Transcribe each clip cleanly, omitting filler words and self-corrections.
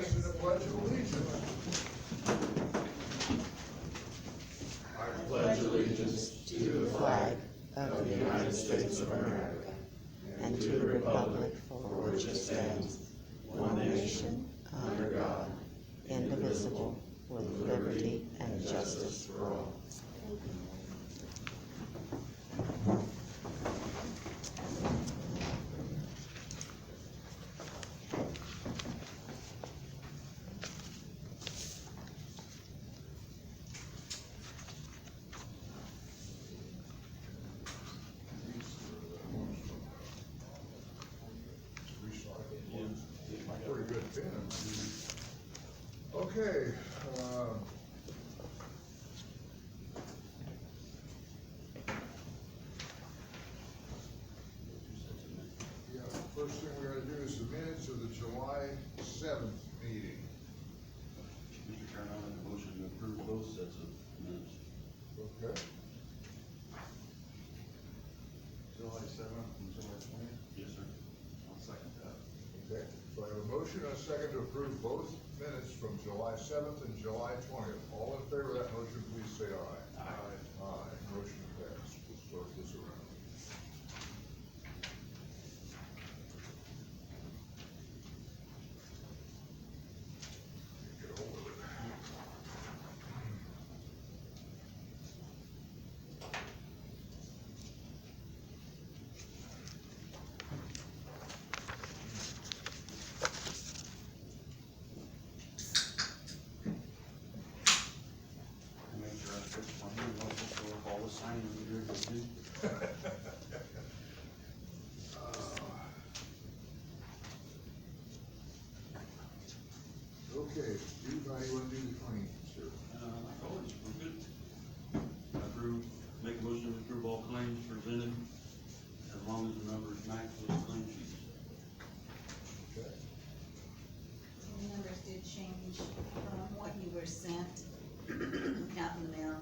us in the Pledge of Allegiance. I pledge allegiance to the flag of the United States of America and to the republic for which it stands, one nation, under God, indivisible, with liberty and justice for all. Pretty good pen. Okay, yeah, first thing we gotta do is the minutes of the July 7th meeting. Mr. Chairman, I make a motion to approve both sets of minutes. Okay, July 7th and July 20th? Yes, sir. I'll second that. okay, so I have a motion and a second to approve both minutes from July 7th and July 20th. All in favor of that motion, please say aye. Aye. Aye, motion passed. We'll start this around. Get a hold of it. I make sure I fix one here, and also for all the signing we do, but do. Okay, Steve, how do you wanna do the claims here? Like always, we're good. Approve, make a motion to approve all claims presented, as long as the numbers match those claim sheets. Okay. The numbers did change from what you were sent out in the mail,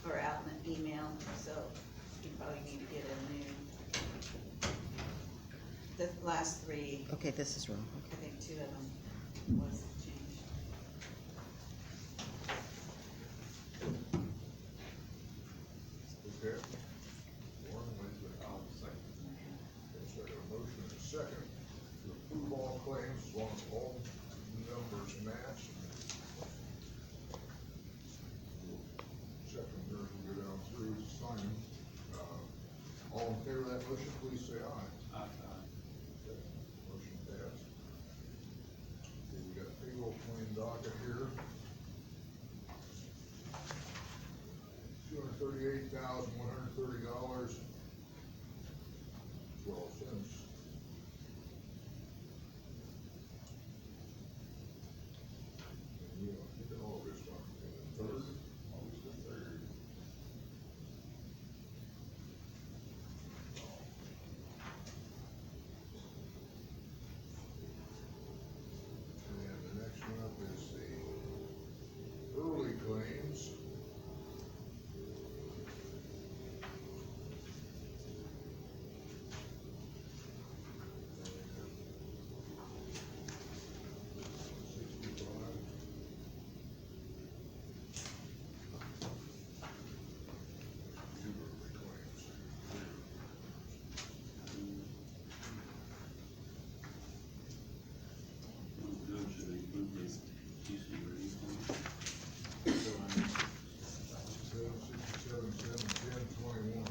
or out in the email, so you probably need to get a new. The last three, Okay, this is wrong. I think two of them was changed. Okay. Warren, Wednesday. I'll second. Okay, so I got a motion and a second to approve all claims as long as all numbers match. We'll check them here as we go down through, sign them. All in favor of that motion, please say aye. Aye. Okay, motion passed. Okay, we got payroll claim docket here. $238,130, 12 cents. And we don't get all this one. Third, August the 3rd. And the next one up is the early claims. $65. Two early claims. Good, should include the CC review. 767, 710, 21.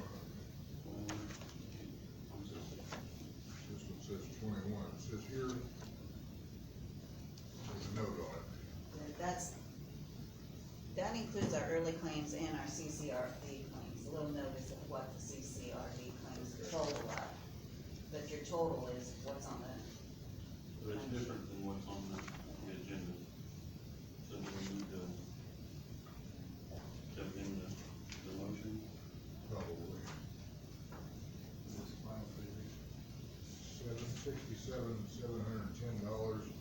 This one says 21. It says here, there's a note on it. That includes our early claims and our CCRD claims, a little notice of what the CCRD claims total are. But your total is what's on the, But it's different than what's on the agenda. So we need to step in the motion. Probably. What's the final figure? $767,710.21.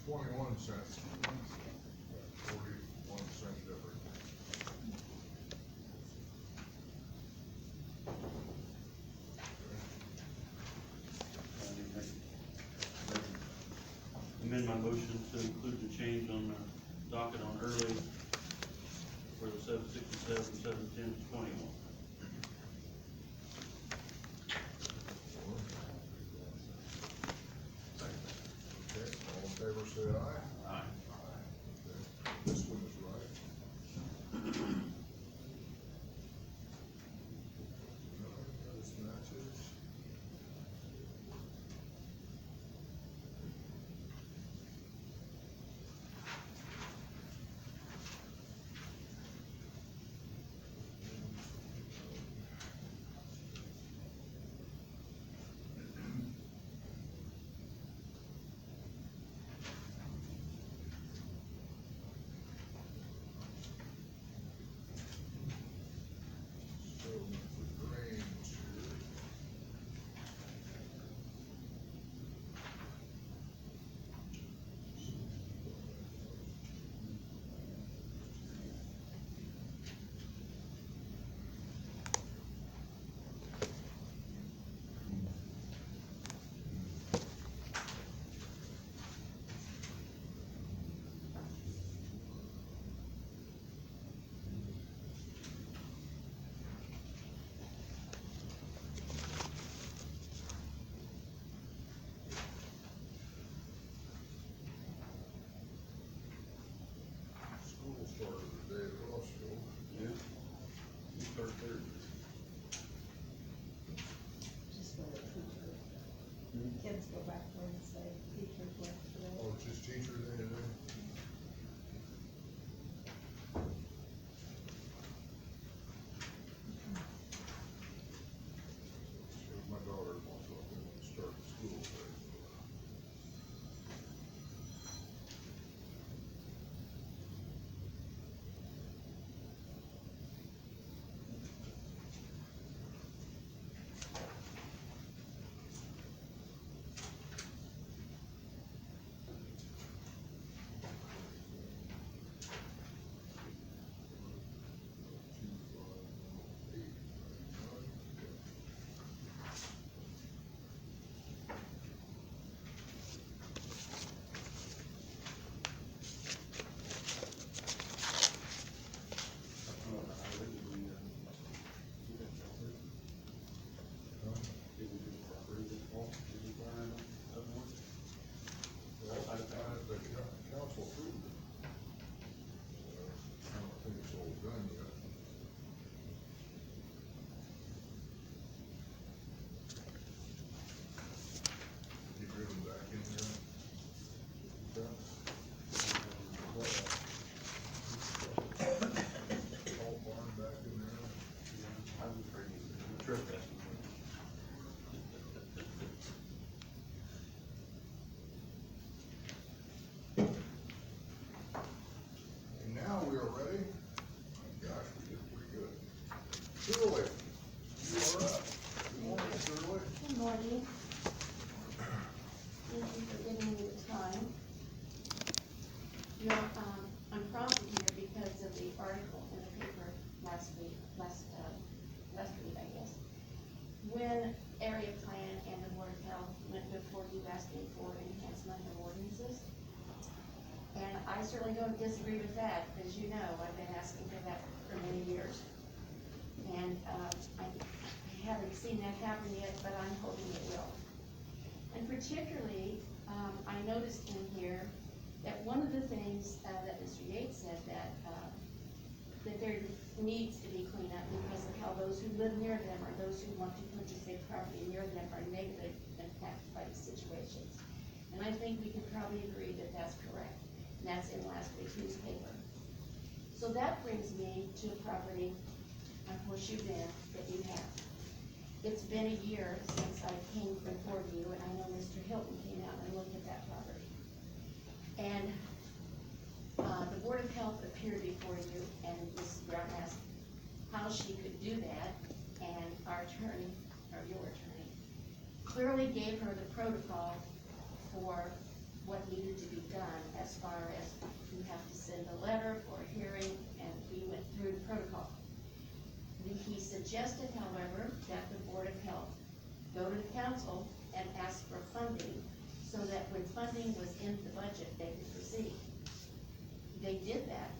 41 cent difference. amend my motion to include the change on the docket on early for the 7/67, 7/10, 21. Okay, all in favor, say aye. Aye. Okay, this one is right. No, this matches. So, the drains here. School started today at Rossville. Yeah. You start there. Just for the teacher. Kids go back Wednesday, teachers left today. Oh, it's just teacher day today? So my daughter wants to start school there. Well, the council approved it. I don't think it's all done yet. You driven back in there? Done? All barn back in there? I was afraid of the trespassing. And now we are ready. My gosh, we did pretty good. Shirley, you are up. Good morning, Shirley. Good morning. Thank you for giving me the time. You know, I'm prompted here because of the article in the paper last week, I guess. When area plan and the Board of Health went before you asking for enhancement of ordinances. And I certainly don't disagree with that, as you know, I've been asking for that for many years. And, I haven't seen that happen yet, but I'm hoping it will. And particularly, I noticed in here that one of the things, that Mr. Yates said that there needs to be cleanup because of how those who live near them or those who want to purchase a property near them are negatively impacted by the situations. And I think we can probably agree that that's correct, and that's in last week's newspaper. So that brings me to a property on Horseshoe Bend that you have. It's been a year since I came before you, and I know Mr. Hilton came out and looked at that property. And, the Board of Health appeared before you, and Mrs. Brown asked how she could do that, and our attorney, or your attorney, clearly gave her the protocol for what needed to be done as far as you have to send a letter for a hearing, and we went through the protocol. He suggested, however, that the Board of Health go to the council and ask for funding so that when funding was in the budget, they could proceed. They did that,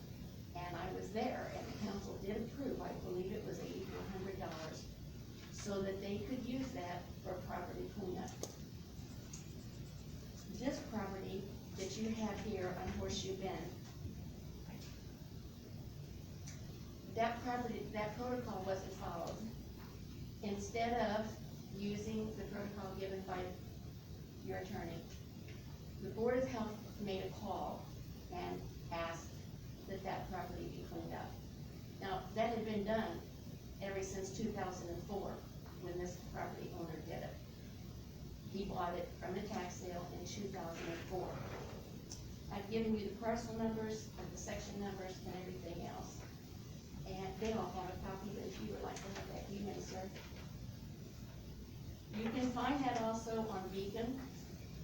and I was there, and the council did approve, I believe it was $80 to $100, so that they could use that for property cleanup. This property that you have here on Horseshoe Bend, that protocol wasn't followed. Instead of using the protocol given by your attorney, the Board of Health made a call and asked that that property be cleaned up. Now, that had been done ever since 2004, when this property owner did it. He bought it from a tax sale in 2004. I've given you the parcel numbers, and the section numbers, and everything else. And they all have a copy, but if you would like to have that, you may, sir. You can find that also on Beacon.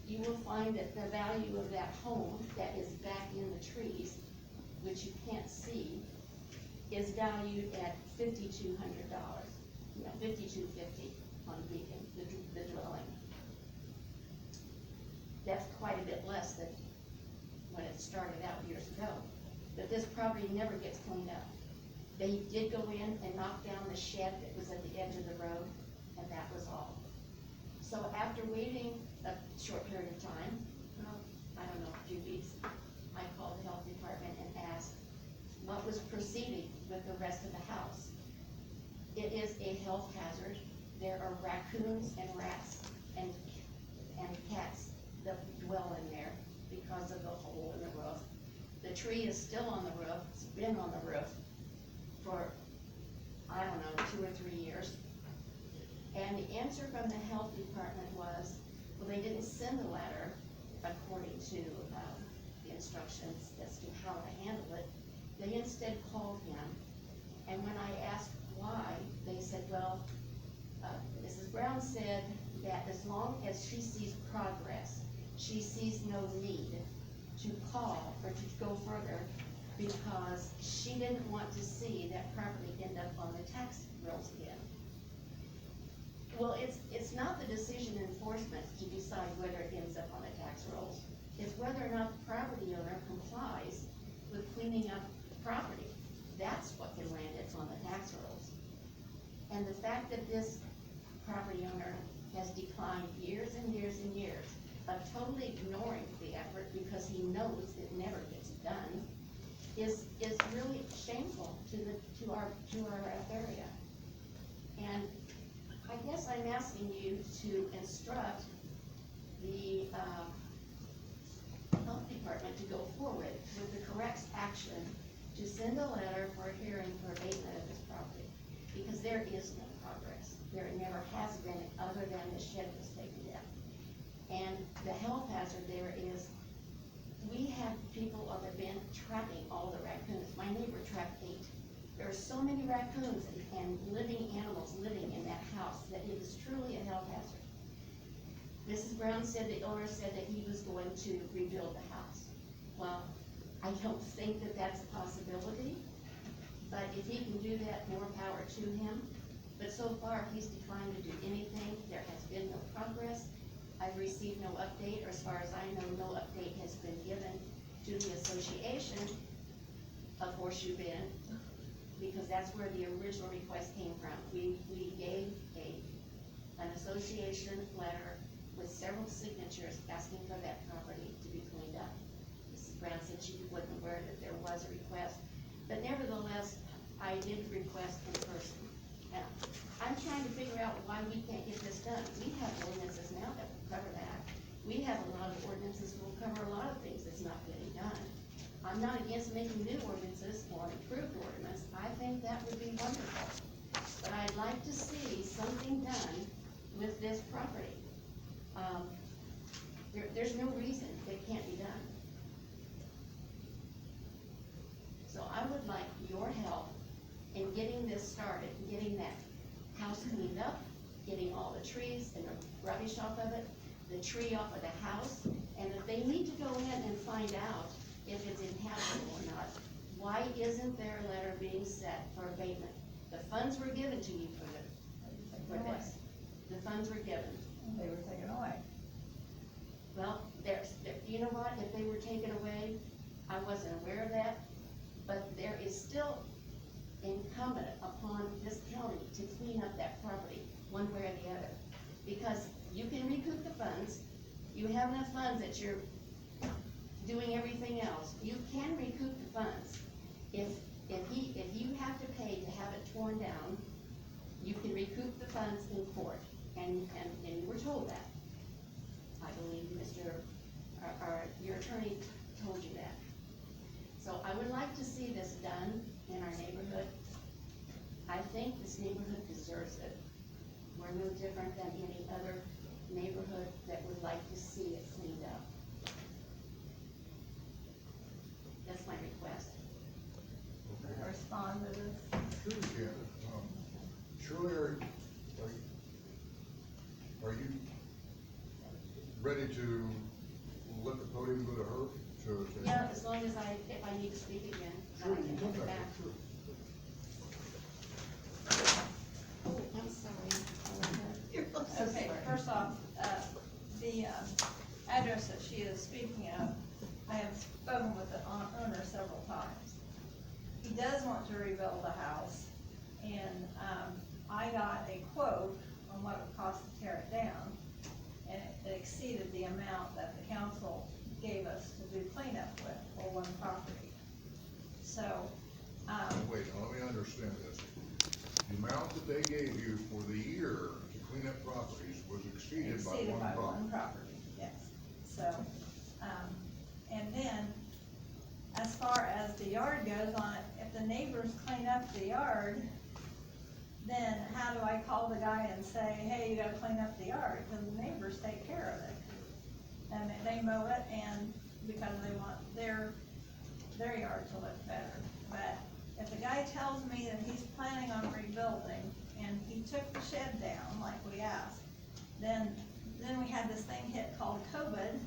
You will find that the value of that home that is back in the trees, which you can't see, is valued at $5,200. No, $5,250 on Beacon, the dwelling. That's quite a bit less than when it started out years ago. But this property never gets cleaned up. They did go in and knock down the shed that was at the edge of the road, and that was all. So after waiting a short period of time, I don't know, a few weeks, I called the health department and asked what was proceeding with the rest of the house. It is a health hazard. There are raccoons and rats and cats that dwell in there because of the hole in the roof. The tree is still on the roof. It's been on the roof for, I don't know, 2 or 3 years. And the answer from the health department was, well, they didn't send a letter according to the instructions as to how to handle it. They instead called him, and when I asked why, they said, well, Mrs. Brown said that as long as she sees progress, she sees no need to call or to go further, because she didn't want to see that property end up on the tax rolls again. Well, it's not the decision enforcement to decide whether it ends up on the tax rolls. It's whether or not the property owner complies with cleaning up the property. That's what can land it on the tax rolls. And the fact that this property owner has declined years and years and years of totally ignoring the effort because he knows it never gets done is really shameful to our area. And I guess I'm asking you to instruct the health department to go forward with the correct action to send a letter for a hearing for abatement of this property, because there is no progress. There never has been, other than the shed was taken down. And the health hazard there is, we have people on the bend trapping all the raccoons. My neighbor trapped 8. There are so many raccoons and living animals living in that house that it is truly a health hazard. Mrs. Brown said, the owner said that he was going to rebuild the house. Well, I don't think that that's a possibility, but if he can do that, more power to him. But so far, he's declined to do anything. There has been no progress. I've received no update, or as far as I know, no update has been given to the Association of Horseshoe Bend, because that's where the original request came from. We gave an association letter with several signatures asking for that property to be cleaned up. Mrs. Brown said she wasn't aware that there was a request, but nevertheless, I did request in person. Now, I'm trying to figure out why we can't get this done. We have ordinances now that will cover that. We have a lot of ordinances that will cover a lot of things that's not getting done. I'm not against making new ordinances or improved ordinance. I think that would be wonderful. But I'd like to see something done with this property. There's no reason it can't be done. So I would like your help in getting this started, getting that house cleaned up, getting all the trees and the rubbish off of it, the tree off of the house, and if they need to go in and find out if it's inhabitable or not, why isn't there a letter being set for abatement? The funds were given to you for this. The funds were given. They were taken away. Well, you know what, if they were taken away, I wasn't aware of that, but there is still incumbent upon this county to clean up that property, one way or the other. Because you can recoup the funds, you have enough funds that you're doing everything else, you can recoup the funds. If you have to pay to have it torn down, you can recoup the funds in court, and you were told that. I believe your attorney told you that. So I would like to see this done in our neighborhood. I think this neighborhood deserves it. We're no different than any other neighborhood that would like to see it cleaned up. That's my request. Respond to this. Sure you can. Shirley, are you ready to let the podium go to her? Yeah, as long as if I need to speak again, I Sure, can you come come back. back, sure. Oh, I'm sorry. Okay, first off, the address that she is speaking of, I have spoken with the owner several times. He does want to rebuild the house, and, I got a quote on what it would cost to tear it down, and it exceeded the amount that the council gave us to do cleanup with for one property. So, Wait, now let me understand this. The amount that they gave you for the year to clean up properties was exceeded by exceeded by one one property. property, yes. So, and then, as far as the yard goes on, if the neighbors clean up the yard, then how do I call the guy and say, hey, you gotta clean up the yard, because the neighbors take care of it. And they mow it, and because they want their yard to look better. But if the guy tells me that he's planning on rebuilding, and he took the shed down like we asked, then we had this thing hit called COVID,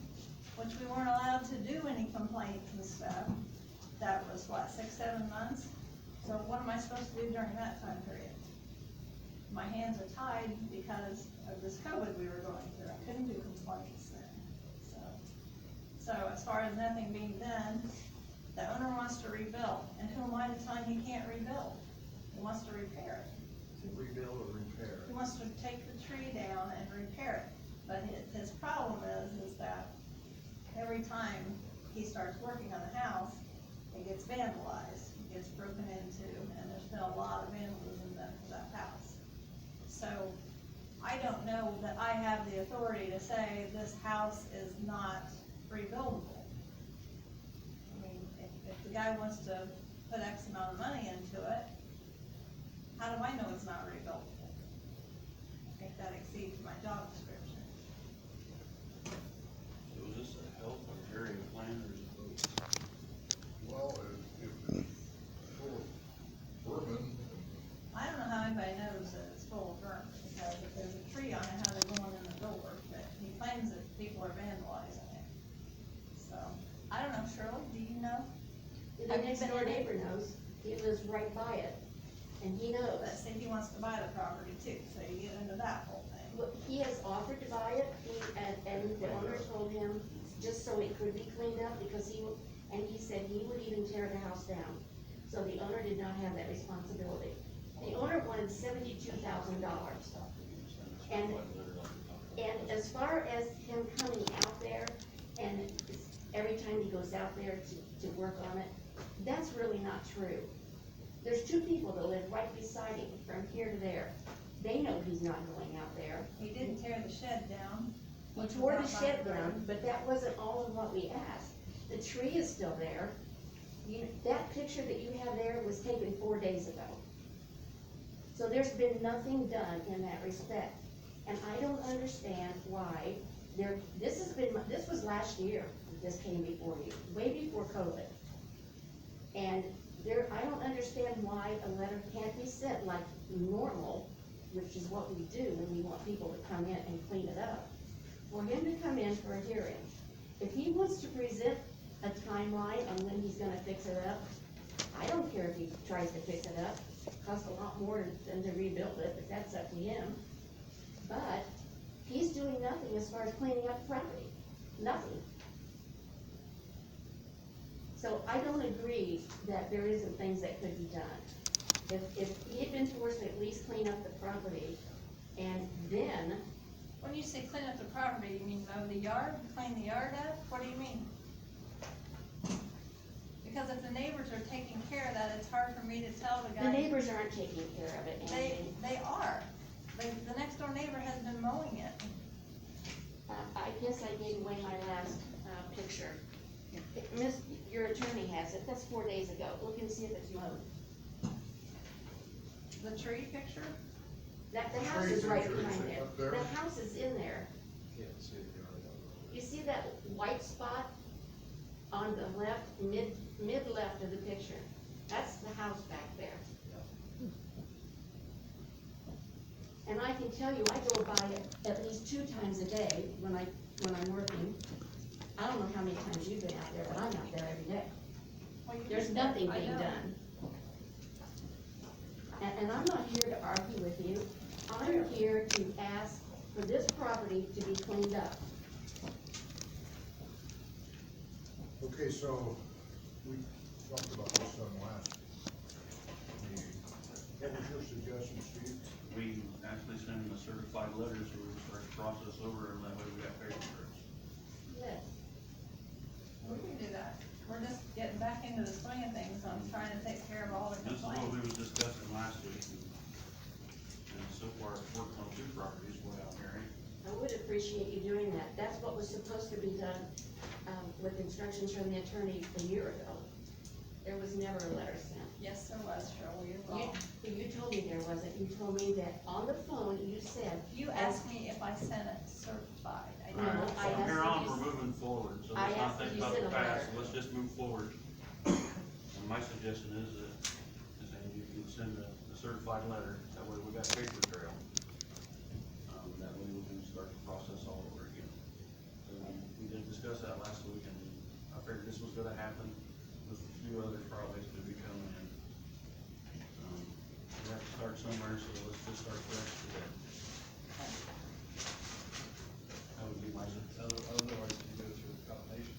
which we weren't allowed to do any complaints and stuff. That was what, 6-7 months? So what am I supposed to do during that time period? My hands are tied because of this COVID we were going through. I couldn't do complaints then, so as far as nothing being done, the owner wants to rebuild, and who am I to tell him he can't rebuild? He wants to repair it. Rebuild or repair? He wants to take the tree down and repair it, but his problem is that every time he starts working on the house, it gets vandalized, it gets broken into, and there's been a lot of vandalism done to that house. So, I don't know that I have the authority to say this house is not rebuildable. I mean, if the guy wants to put X amount of money into it, how do I know it's not rebuildable? I think that exceeds my job description. So is this a health or area plan, or is it both? Well, if it's full of vermin, I don't know how anybody knows that it's full of vermin, because if there's a tree on it, how they're going in the door, but he claims that people are vandalizing it. So, I don't know, Shirley, do you know? The next door neighbor knows, he lives right by it, and he knows. But say he wants to buy the property too, so you get into that whole thing. Well, he has offered to buy it, and the owner told him, just so it could be cleaned up, because he said he would even tear the house down. So the owner did not have that responsibility. The owner wanted $72,000. And as far as him coming out there, and every time he goes out there to work on it, that's really not true. There's two people that live right beside him, from here to there. They know he's not going out there. He didn't tear the shed down. He tore the shed down, but that wasn't all of what we asked. The tree is still there. That picture that you have there was taken 4 days ago. So there's been nothing done in that respect. And I don't understand why this was last year that this came before you, way before COVID. And I don't understand why a letter can't be sent like normal, which is what we do when we want people to come in and clean it up. For him to come in for a hearing, if he wants to present a timeline on when he's gonna fix it up, I don't care if he tries to fix it up. It costs a lot more than to rebuild it, but that's up to him. But he's doing nothing as far as cleaning up the property. nothing. So I don't agree that there isn't things that could be done. If he had been forced to at least clean up the property, and then, When you say clean up the property, you mean mow the yard, clean the yard up? What do you mean? Because if the neighbors are taking care of that, it's hard for me to tell the guy. the neighbors aren't taking care of it, and They are. The next door neighbor has been mowing it. I guess I gave away my last, picture. Miss, your attorney has it, that's 4 days ago, look and see if it's mowed. The tree picture? That, the The house tree is right picture, is behind it there. up there? The house is in there. Can't see the yard. You see that white spot on the left, mid-left of the picture? That's the house back there. And I can tell you, I go by it at least 2 times a day when I'm working. I don't know how many times you've been out there, but I'm out there every day. Well, you There's just- nothing I being know. done. And I'm not here to argue with you. I'm here to ask for this property to be cleaned up. Okay, so we talked about this on last meeting. What was your suggestion, Steve? We actually send them a certified letter, so we start the process over, and that way we got paper trails. Yes. We can do that. We're just getting back into the swing of things, so I'm trying to take care of all the This is what we complaints. was discussing last week, and so far it's worked on 2 properties, what I'm hearing. I would appreciate you doing that. That's what was supposed to be done, with instructions from the attorney a year ago. There was never a letter sent. Yes, there was, Cheryl, you're You, wrong. you told me there wasn't. You told me that on the phone, you said. You asked me if I sent it certified. I No, didn't. Alright, I so from asked here if on, you we're moving forward, so I let's not asked think if you about the sent a past, letter. let's just move forward. And my suggestion is that you can send a certified letter, that way we got paper trail. That way we can start the process all over again. So we did discuss that last week, and I figured this was gonna happen with a few other projects to be coming in. We have to start somewhere, so let's just start fresh today. That would be my suggestion. Otherwise, you go through the combination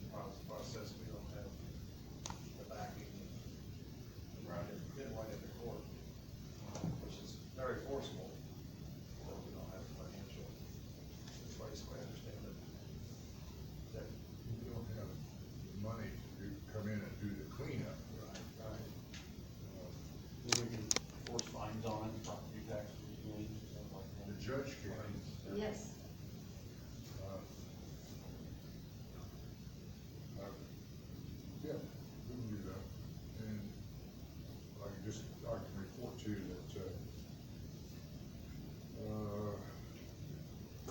process, we don't have the backing. Get right into court, which is very forcible, but we don't have financial, that's why I understand it. That, We don't have the money to come in and do the cleanup. right. We can force fines on it, property taxes, liens, stuff like The that. judge can. Yes. Yeah, we can do that. And I can report to you that,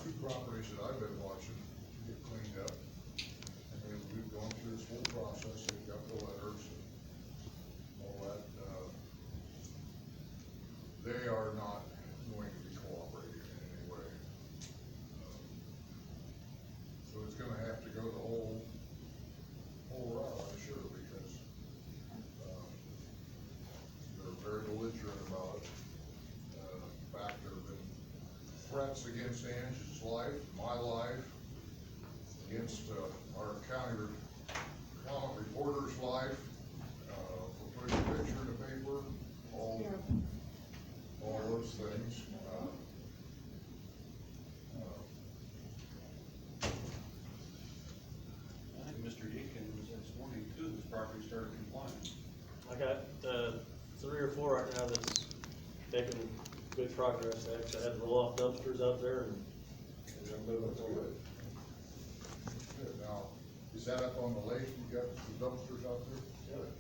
2 properties that I've been watching get cleaned up. And we've gone through this whole process, they've got the letters and all that. They are not going to be cooperating in any way. So it's gonna have to go the whole route, I'm sure, because, they're very belligerent about it. In fact, there have been threats against Angie's life, my life, against, our county common reporter's life, for putting a picture in the paper, all those things. I think Mr. Deacon was this morning too, this property started complying. I got, 3 or 4 right now that's making good progress. I actually had to roll off dumpsters out there and they're moving That's forward. good. Good. Now, is that up on the lake, you got the dumpsters out there? Good.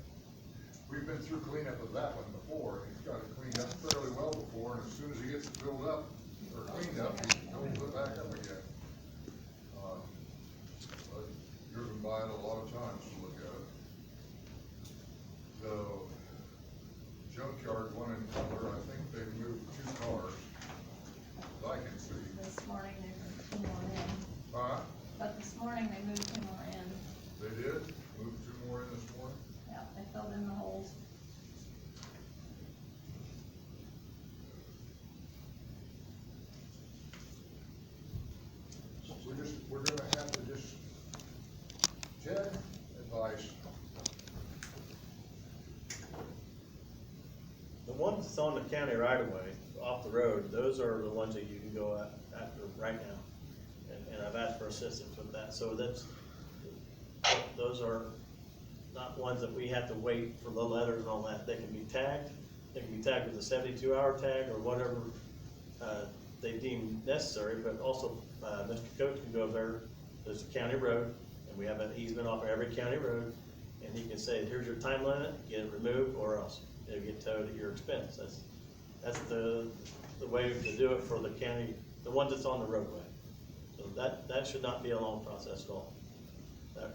We've been through cleanup of that one before, and he's got it cleaned up fairly well before, and as soon as he gets it filled up, or cleaned up, he'll put it back up again. But driven by it a lot of times to look at it. The junkyard one in Cutler, I think they moved 2 cars, that I can see. This morning they moved 2 more in, but this morning they moved 2 more in. They did, moved 2 more in this morning. Yeah, they filled in the holes. We're gonna have to just Ted, advice. The ones that's on the county right of way, off the road, those are the ones that you can go after right now. And I've asked for assistance with that, so those are not ones that we have to wait for the letters and all that. They can be tagged with a 72-hour tag or whatever, they deem necessary, but also, Mr. Coach can go there, there's a county road, and we have an easement off of every county road, and he can say, here's your time limit, get it removed, or else it'll get towed at your expense. That's the way to do it for the county, the ones that's on the roadway. So that should not be a long process at all.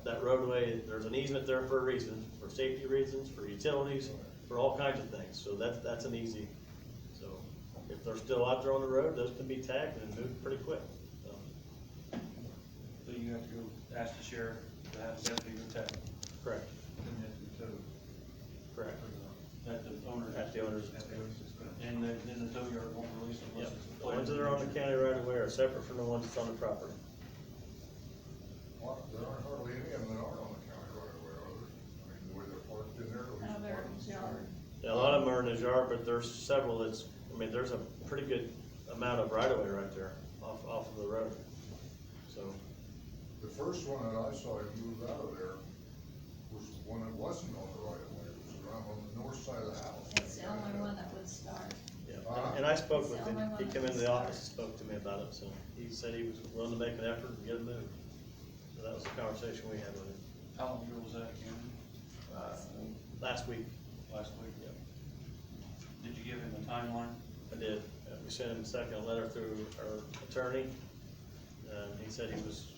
That roadway, there's an easement there for a reason, for safety reasons, for utilities, for all kinds of things, so that's an easy, so if they're still out there on the road, those can be tagged and moved pretty quick, so. So you have to go ask the sheriff to have the deputy go tag. Correct, correct. At the owner. At the owner's. And then the tow yard won't release them unless Yep. it's. The ones that are on the county right away are separate from the ones that's on the property. Well, there aren't hardly any of them that are on the county right away, are there? I mean, the way they're parked in there, at least. Out there in his yard. Yeah, a lot of them are in his yard, but there's several there's a pretty good amount of right of way right there, off of the road, so. The first one that I saw him move out of there was one that wasn't on the right of way, it was around on the north side of the house. It's the only one that would start. Yeah, Ah. and I spoke with It's the him, only he one came into the that's office and spoke to me about it, so he said he was willing to make an effort and get it moved. So that was the conversation we had with him, How long ago was that, Ken? last week. Last week? Yep. Did you give him a timeline? I did, we sent him a second letter through our attorney, he said he was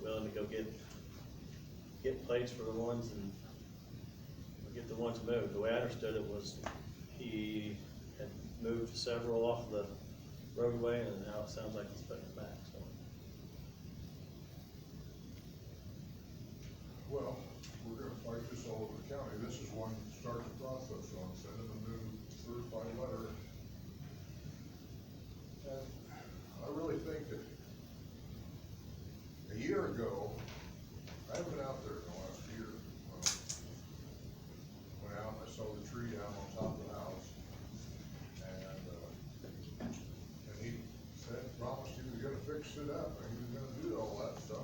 willing to go get plates for the ones and get the ones moved. The way I understood it was, he had moved several off the roadway, and now it sounds like he's putting it back, so. Well, we're gonna fight this all over the county, this is one to start the process on, send them a new certified letter. And I really think that a year ago, I haven't been out there in the last year. Went out and I saw the tree down on top of the house. And he said, promised he was gonna fix it up, and he was gonna do all that stuff.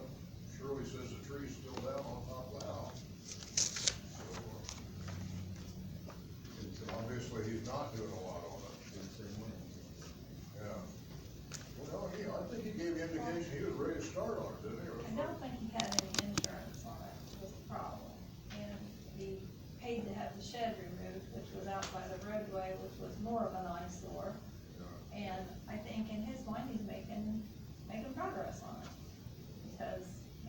Shirley says the tree's still down on top of the house. So, obviously, he's not doing a lot on it. Yeah. Well, I think he gave the indication he was ready to start on it, didn't he? I don't think he had any insurance on it, was the problem. And he paid to have the shed removed, which was out by the roadway, which was more of an eyesore. Yeah. And I think in his mind, he's making progress on it. Because,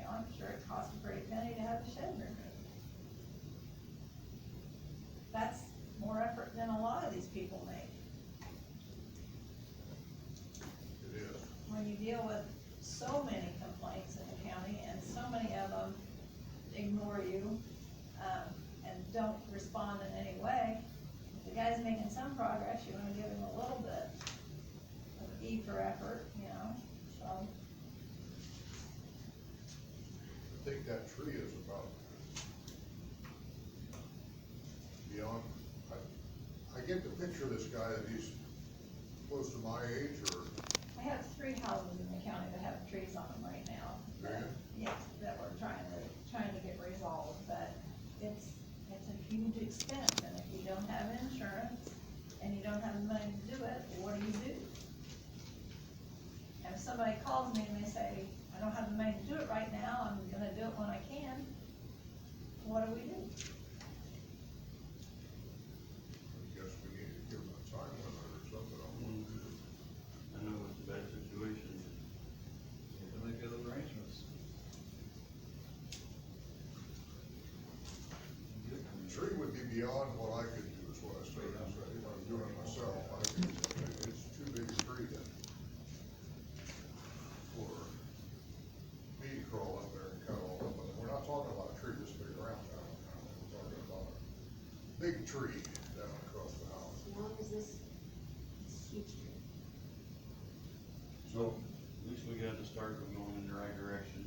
I'm sure it cost a pretty penny to have the shed removed. That's more effort than a lot of these people make. It is. When you deal with so many complaints in the county, and so many of them ignore you, and don't respond in any way, if the guy's making some progress, you wanna give him a little bit of E for effort, so. I think that tree is about beyond, I get the picture of this guy that he's close to my age, or, I have 3 houses in the county that have trees on them right now. Yes, that we're trying to get resolved, but it's a huge expense, and if you don't have insurance, and you don't have the money to do it, what do you do? And if somebody calls me and they say, I don't have the money to do it right now, I'm gonna do it when I can, what do we do? I guess we need to give him a time limit or something on what to do. I know it's a bad situation. To make other arrangements. The tree would be beyond what I could do, is what I said. If I was doing it myself, it's too big a tree for me to crawl up there and cut all of it. We're not talking about a tree this big around town. We're talking about a big tree down across the house. As long as this huge tree. So, At least we got to start going in the right direction.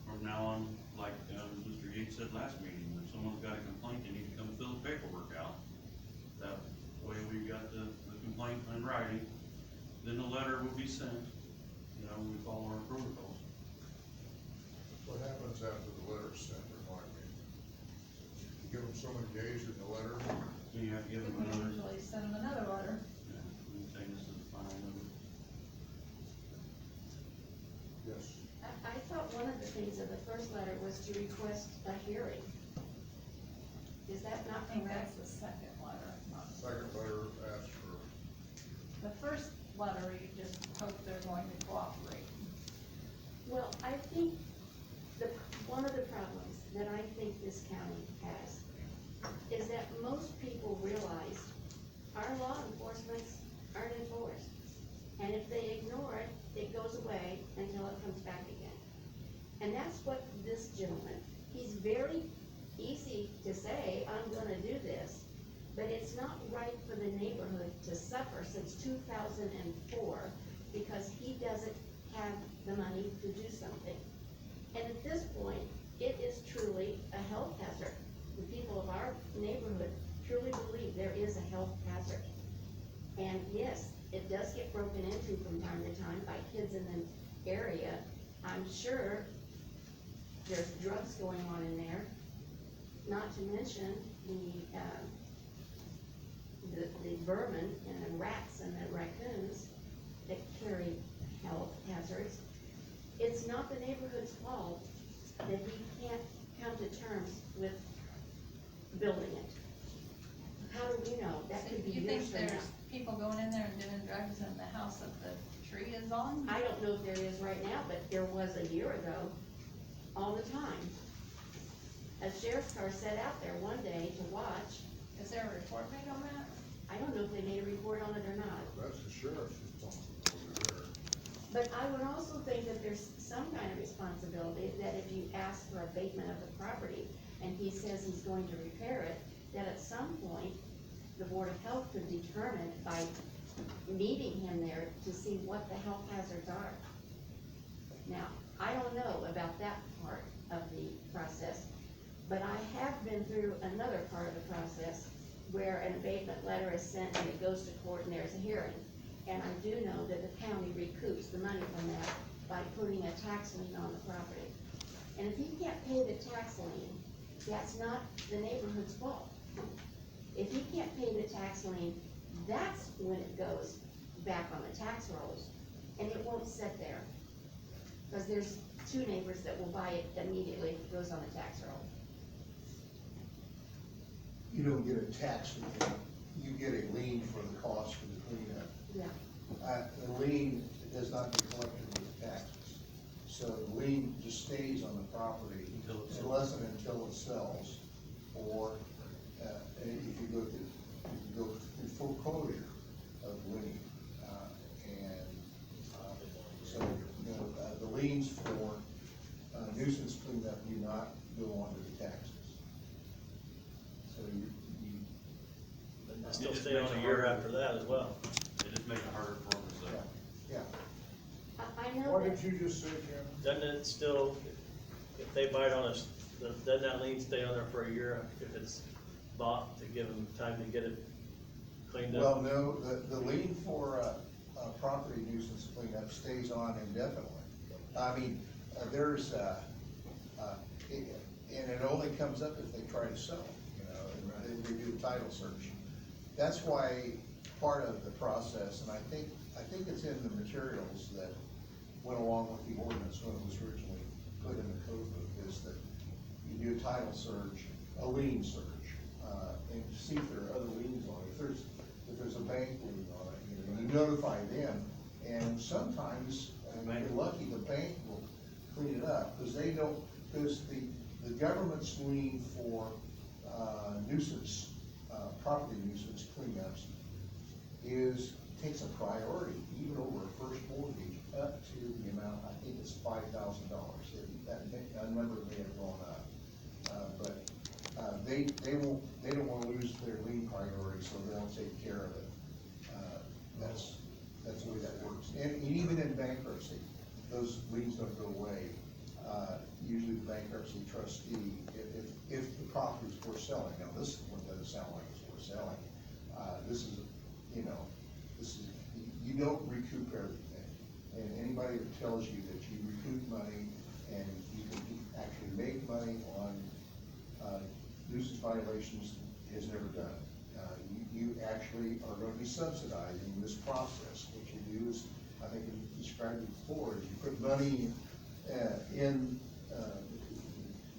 From from now on, like, Mr. Yates said last meeting, if someone's got a complaint, they need to come fill the paperwork out. That way we got the complaint in writing, then the letter will be sent, you know, we follow our protocols. What happens after the letter's sent, remind me? You give them so many days in the letter, Then you have to give them We another, usually send them another letter. yeah, we say this is the final number. yes. I thought one of the things of the first letter was to request a hearing. Is that not I think correct? that's the second letter, not the Second letter asks for, The first letter, you just hope they're going to cooperate. Well, I think one of the problems that I think this county has is that most people realize our law enforcements aren't enforced. And if they ignore it, it goes away until it comes back again. And that's what this gentleman, he's very easy to say, I'm gonna do this, but it's not right for the neighborhood to suffer since 2004 because he doesn't have the money to do something. And at this point, it is truly a health hazard. The people of our neighborhood truly believe there is a health hazard. And yes, it does get broken into from time to time by kids in the area. I'm sure there's drugs going on in there, not to mention the vermin and the rats and the raccoons that carry health hazards. It's not the neighborhood's fault that he can't come to terms with building it. How do we know? That could be You years think from now. there's people going in there and doing drugs in the house that the tree is on? I don't know if there is right now, but there was a year ago, all the time. A sheriff's car sat out there one day to watch. Is there a report made on that? I don't know if they made a report on it or not. that's the sheriff's responsibility there. But I would also think that there's some kind of responsibility that if you ask for abatement of the property and he says he's going to repair it, that at some point, the Board of Health could determine by meeting him there to see what the health hazards are. Now, I don't know about that part of the process, but I have been through another part of the process where an abatement letter is sent and it goes to court and there's a hearing. And I do know that the county recoups the money from that by putting a tax lien on the property. And if he can't pay the tax lien, that's not the neighborhood's fault. If he can't pay the tax lien, that's when it goes back on the tax rolls, and it won't sit there. Because there's two neighbors that will buy it immediately if it goes on the tax roll. You don't get a tax lien, you get a lien for the cost of the cleanup. Yeah. The lien does not get collected with taxes, so the lien just stays on the property Until it sells. unless and until it sells, or, if you go through foreclosure of the lien. So, you know, the liens for nuisance cleanup do not go onto the taxes. So you And they still stay on a year after that as well. It just makes it harder for them, so. yeah. I know What that, did you just say, Jim? Doesn't it still, if they buy it on us, doesn't that lien stay on there for a year if it's bought to give them time to get it cleaned up? Well, no, the lien for property nuisance cleanup stays on indefinitely. I mean, there's, and it only comes up if they try to sell, you know, and they do a title search. That's why part of the process, and I think it's in the materials that went along with the ordinance when it was originally put in the code book, is that you do a title search, a lien search, and see if there are other liens on it. If there's a bank lien on it, you notify them, and sometimes, and if you're lucky, the bank will clean it up, because they don't, because the government's lien for nuisance, property nuisance cleanups takes a priority, even over a first mortgage, up to the amount, I think it's $5,000. That number may have gone up. But they don't wanna lose their lien priority, so they'll take care of it. That's the way that works. And even in bankruptcy, those liens don't go away. usually the bankruptcy trustee, if the property's for selling, now this one doesn't sound like it's for selling. This is, you know, you don't recoup everything. And anybody that tells you that you recoup money and you can actually make money on, nuisance violations has never done it. You actually are gonna be subsidizing this process. What you do is, I think I described it before, is you put money in,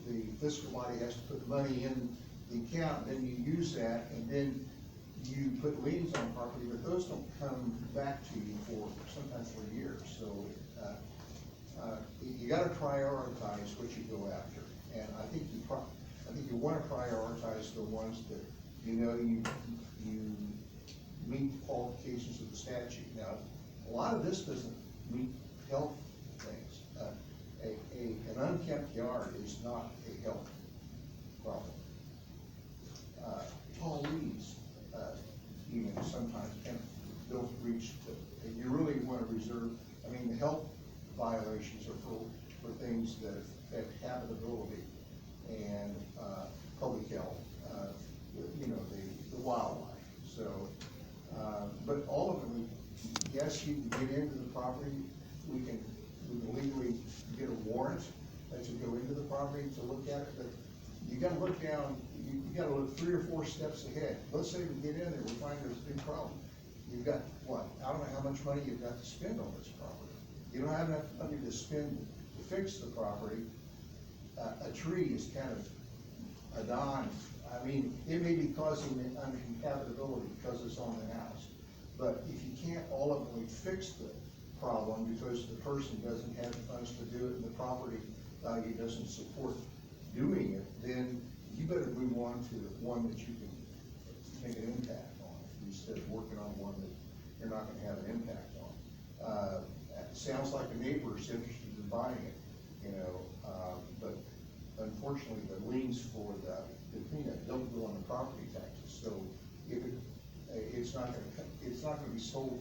the fiscal body has to put money in the account, then you use that, and then you put liens on property, but those don't come back to you for, sometimes for years, so, you gotta prioritize what you go after, and I think you wanna prioritize the ones that, you know, you meet the qualifications of the statute. Now, a lot of this doesn't meet health things. An unkempt yard is not a health problem. Tall weeds, even sometimes don't reach, you really wanna reserve, I mean, the health violations are for things that affect habitability and, public health, you know, the wildlife, so, but all of them, yes, you can get into the property, we can legally get a warrant to go into the property to look at it, but you gotta look down, you gotta look 3 or 4 steps ahead. Let's say we get in there, we find there's a big problem. You've got, what, I don't know how much money you've got to spend on this property. You don't have enough money to spend to fix the property. A tree is kind of a dime. I mean, it may be causing uninhabitability because it's on the house. But if you can't ultimately fix the problem because the person doesn't have the funds to do it and the property value doesn't support doing it, then you better move on to one that you can make an impact on instead of working on one that you're not gonna have an impact on. It sounds like a neighbor's interested in buying it, you know, but unfortunately the liens for the cleanup don't go on the property taxes, so if it's not gonna be sold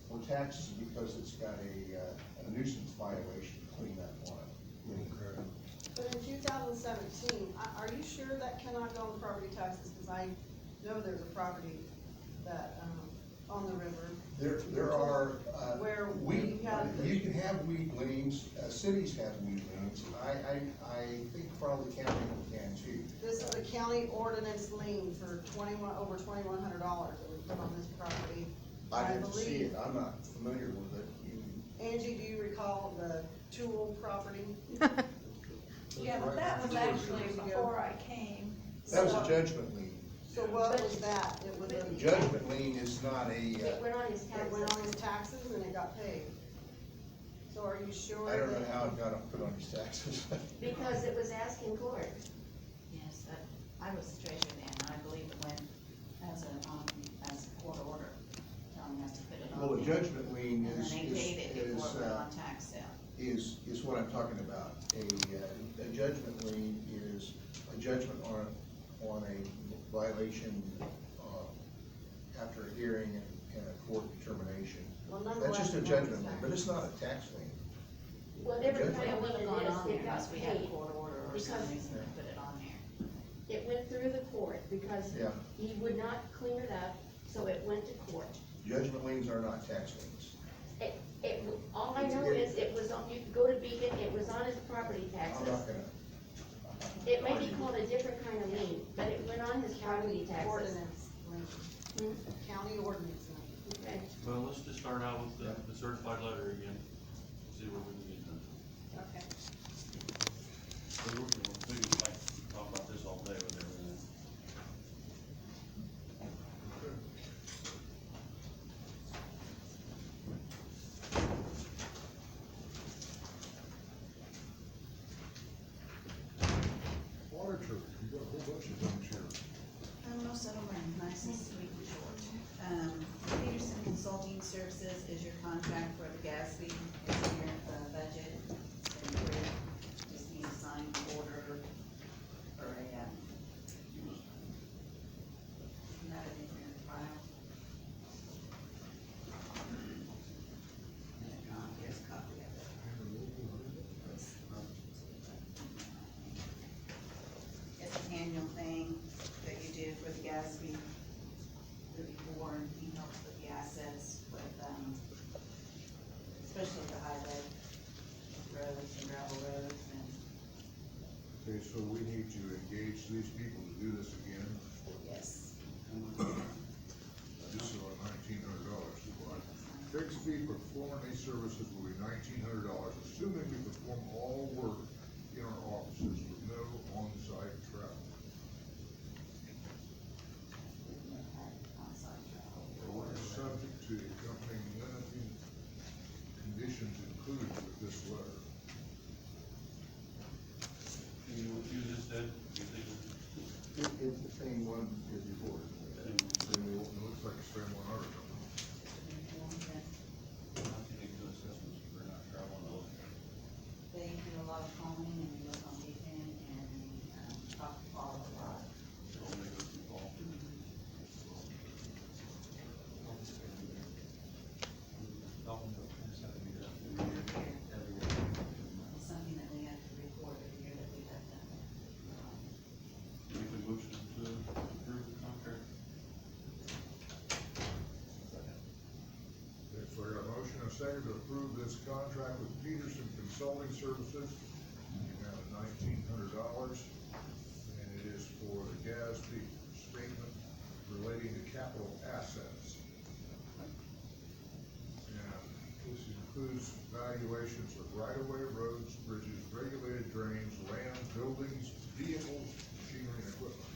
for taxes because it's got a nuisance violation cleanup on it. But in 2017, are you sure that cannot go on property taxes? Because I know there's a property that, on the river. There are, Where weed, we have the- you can have weed liens, cities have weed liens, I think probably county can too. This is a county ordinance lien for over $2,100 that we put on this property. I didn't see believe- it, I'm not familiar with it. Angie, do you recall the Tool property? Yeah, but that was actually before I came. That was a judgment lien. So what was that? It was A a, judgment lien is not It a, went on his it went on his taxes. taxes and it got paid. So are you sure? I don't know that- how it got put on his taxes. Because it was asking court. Yes, I was the treasurer then, and I believe it went as a court order, telling us to put it on. Well, a there. judgment lien And then they paid it before it went on tax sale. is what I'm talking about. A judgment lien is a judgment on a violation, after a hearing and a court determination. Well, That's nonetheless, just a it was judgment lien, taxed. but it's not a tax lien. Whatever Judgment. kind It of would lien have gone it on is, there it got unless we had a paid. court order or some Because- reason to put it on there. It went through the court because Yeah. he would not clean it up, so it went to court. Judgment liens are not tax liens. All I know is it was on, you could go to Beacon, it was on his property I'm taxes. not gonna. It may be called a different kind of lien, but it went on his property taxes. Ordinance lien, Hmm? county ordinance lien. Okay, Well, let's just start out with the certified letter again, see what we can get done. Okay. So we're gonna do, like, talk about this all day with everything. Water truck, you got a whole bunch of things here. Most of them are nice and sweet and short. Peterson Consulting Services is your contract for the gas fee, it's in your, budget. It's been approved. Just need to sign the order for a, not in your file. Here's a copy of it. annual thing that you do for the Gatsby, the before, and he helps with the assets with, especially the highway roads and gravel roads and, Okay, so we need to engage these people to do this again. yes. This is on $1,900. Fixed fee for performing these services will be $1,900, assuming we perform all work in our offices with no on-site travel. On-site travel. Or is subject to the accompanying limiting conditions included with this letter. You know what you just said? You think It's the same one as before. It looks like it's frame 100. how can they do assessments if they're not traveling all the time? They do a lot of calling and they look on weekend and, talk to Paul a lot. So they go through all. It's something that we have to report every year that we have done. Make a motion to approve the contract. Okay, so I got a motion and a second to approve this contract with Peterson Consulting Services, in the amount of $1,900, and it is for the Gatsby statement relating to capital assets. And this includes valuations of right-of-way roads, bridges, regulated drains, land, buildings, vehicles, machinery, and equipment.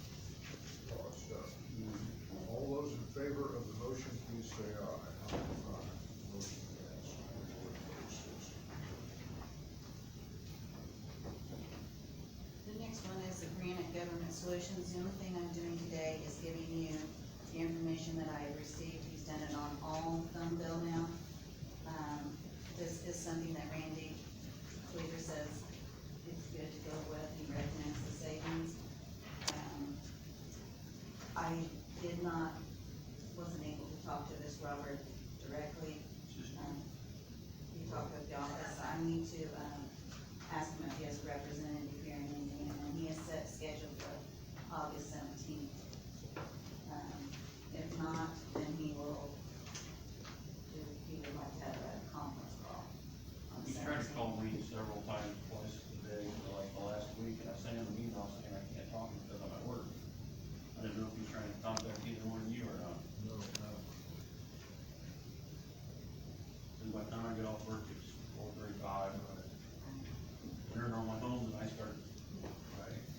A lot of stuff. All those in favor of the motion, please say aye. Aye. Motion passed. The next one is the Granite Government Solutions. The only thing I'm doing today is giving you the information that I received. He's done it on all thumb bill now. This is something that Randy Cleaver says it's good to go with. He recommends the savings. I wasn't able to talk to this Robert directly. He talked with the office. I need to, ask him if he has a representative here in Indiana, and he is set scheduled for August 17th. If not, then he would like to have a conference call on the He's tried to 17th. call me several times, twice today, for like the last week, and I sent him an email saying I can't talk because I'm at work. I didn't know if he's trying to contact either one of you or not. No, And by the time I get off work, it's 4:35, we're on my home, and I start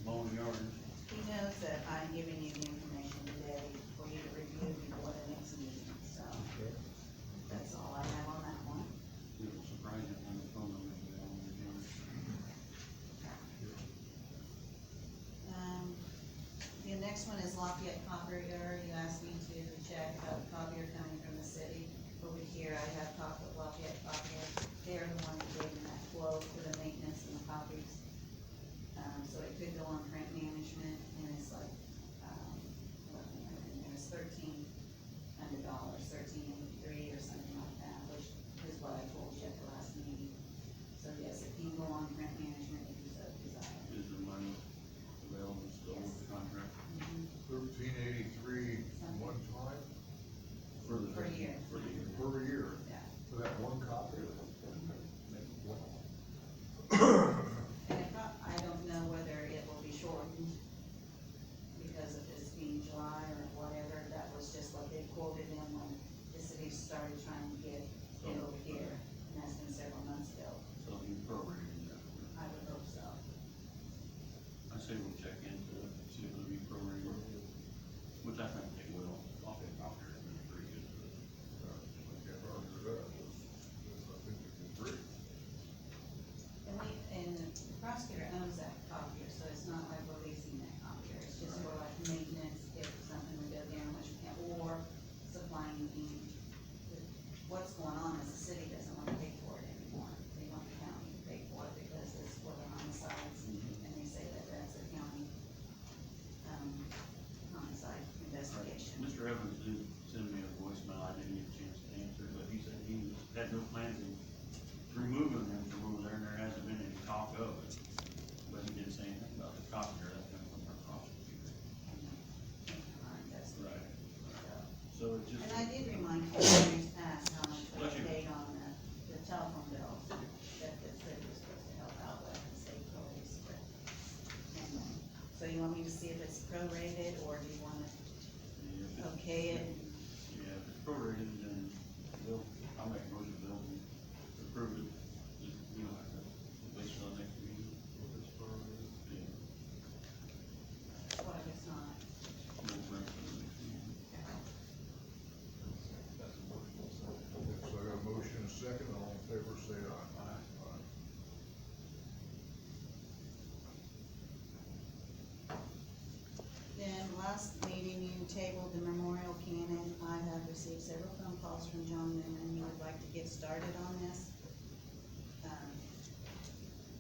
mowing yards. He knows that I'm giving you the information today for you to review before the next meeting, so that's all I have on that one. It was surprising when the phone number was on the yards. The next one is Lafayette Copier. You asked me to check out the copier coming from the city. Over here, I have talked with Lafayette Copier. They're the one that gave me that quote for the maintenance and the copies. So it could go on print management, and it's like, it's $1,300, $1,383 or something like that, which is what I told you at the last meeting. So yes, it can go on print management if you so desire. Is the money available still with the contract? 1383 one time Per year. For the year. per year Yeah. for that one copy. And I don't know whether it will be shortened because of this being July or whatever. That was just what they quoted him when the city started trying to get it over here, and that's been several months ago. So you prorated that. I would hope so. I say we'll check into it, see if it'll be prorated, which I think they will. I'll get out there, and it's pretty good. I can't argue that. I think we can agree. And the prosecutor owns that copier, so it's not like we're leasing that copier. It's just for like maintenance, if something would go down, which we can't, or supplying ink. What's going on is the city doesn't want to pay for it anymore. They want the county to pay for it because it's for the homicides, and they say that that's a county, homicide investigation. Mr. Evans did you want me to see if it's prorated, or do you wanna Yeah, okay it? Yeah, if it's prorated, then I'll make a motion, Bill, to approve it. Just, you know, have to wait till the next meeting. If it's prorated. Yeah. What if it's not? We'll bring it to the next meeting. That's a motion, so. Okay, so I got a motion and a second, all in favor, say aye. Aye. Then last meeting, you tabled the memorial cannon. I have received several phone calls from John Newman. He would like to get started on this.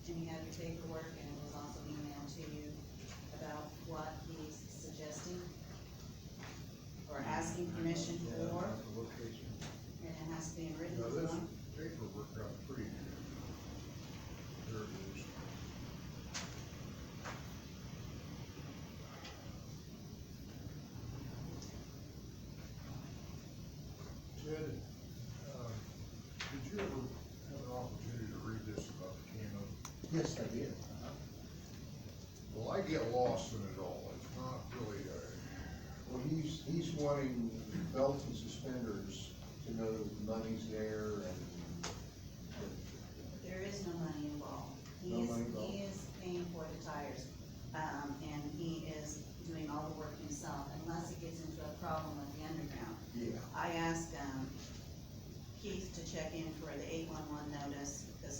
And you had your paperwork, and it was also emailed to you about what he's suggesting or asking permission for, The location. and it has to be in written Now, this form. paperwork got pretty, there it is. Ted, did you ever have an opportunity to read this about the camo? Yes, I did. Well, I get lost in it all, it's not really Well, he's wanting belts and suspenders to know that the money's there and. There is no money involved. No money involved. He is paying for the tires, and he is doing all the work himself, unless he gets into a problem with the underground. Yeah. I asked, Keith to check in for the 811 notice